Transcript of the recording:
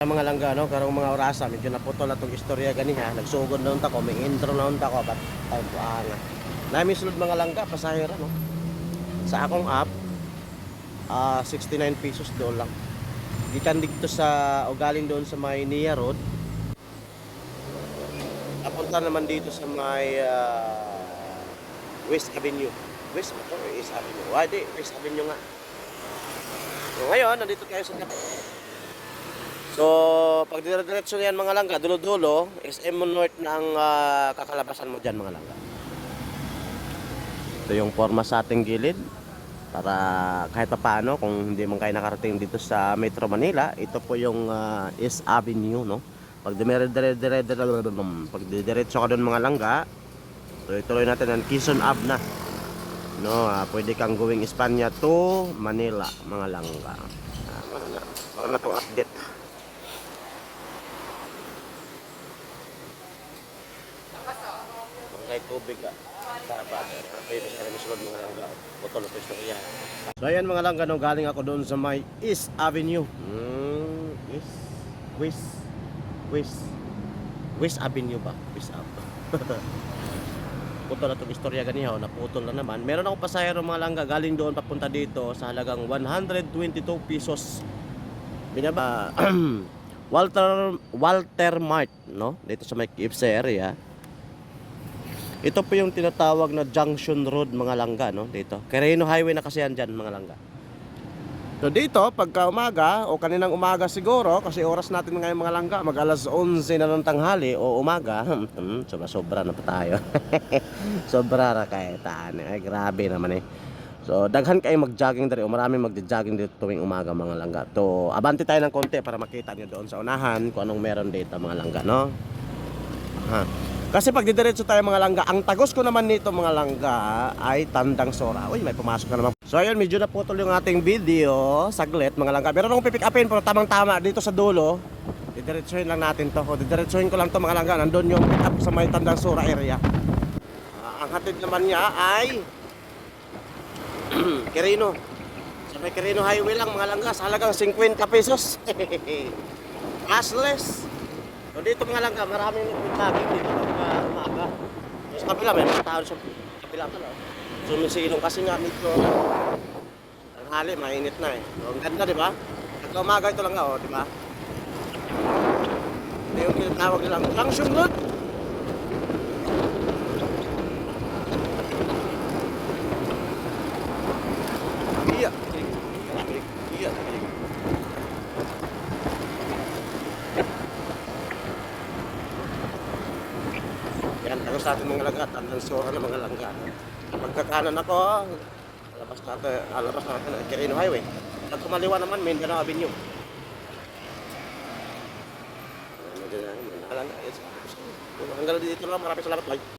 Mga langga no, karong mga orasa medyo naputol na tong istorya ganiha, nagsugod na unta ko, may intro na unta ko but time to anga. Nami sulod mga langga pasahero no. Sa akong app 69 pesos doon lang. Gikan dito sa o galing doon sa may Nia Road. Napunta naman dito sa may West Avenue. West ba or East Avenue? Wadi, West Avenue nga. So ngayon, nandito tayo sa So, pag dire-diretso yan mga langga, dulo-dulo, SM North na ang kakalabasan mo dyan mga langga. Ito yung forma sa ating gilid. Para kahit pa paano, kung hindi man kayo nakarating dito sa Metro Manila, ito po yung East Avenue, no? Pag diretso ka doon mga langga, tuloy-tuloy natin ang Quezon Ave na. No, pwede kang going Espanya to Manila mga langga. Para na itong update. Kahit tubig ka. So ayan mga langga no, galing ako doon sa may East Avenue. West Avenue ba? West Avenue. Putol na itong istorya ganiha, naputol na naman. Meron akong pasahero mga langga galing doon papunta dito sa halagang 122 pesos. Binaba Walter Mart no, dito sa may KFC area. Ito po yung tinatawag na Junction Road mga langga no, dito. Quirino Highway na kasi yan dyan mga langga. So dito pagka umaga o kaninang umaga siguro, kasi oras natin ngayon mga langga, mag alas 11 na ng tanghali o umaga. Sobra na pa tayo. Sobra na kahit ay grabe naman eh. So daghan kayo mag-jogging dito o maraming mag-jogging dito tuwing umaga mga langga. To abante tayo ng konti para makita niyo doon sa unahan kung anong meron dito mga langga no. Kasi pag didiretso tayo mga langga, ang tagos ko naman nito mga langga ay Tandang Sora. Uy, may pumasok na naman. So ayun, medyo naputol yung ating video. Saglit mga langga. Meron akong pipick upin pero tamang-tama dito sa dulo. Didiretsuhin lang natin to. Didiretsuhin ko lang to mga langga. Nandun yung pick up sa may Tandang Sora area. Ang hatid naman niya ay Quirino. Sa may Quirino Highway lang mga langga. Sa halagang 50 pesos. Cashless. So dito mga langga, maraming nagpitagin dito pag umaga. So sa kapila, may mga tao sa kapila pala. Sumisilong kasi nga dito. Ang hali, mainit na eh. So ang ganda, di ba? Pagka umaga ito lang nga, oh, di ba? Ito yung tinatawag nilang Junction Road. Iya. Iya. Yan, tagos natin mga langga, Tandang Sora na mga langga. Pagkakanan ako, alabas natin ang Quirino Highway. Pag kumaliwa naman, Mindanao Avenue. Hanggang dito lang, maraming salamat. Bye.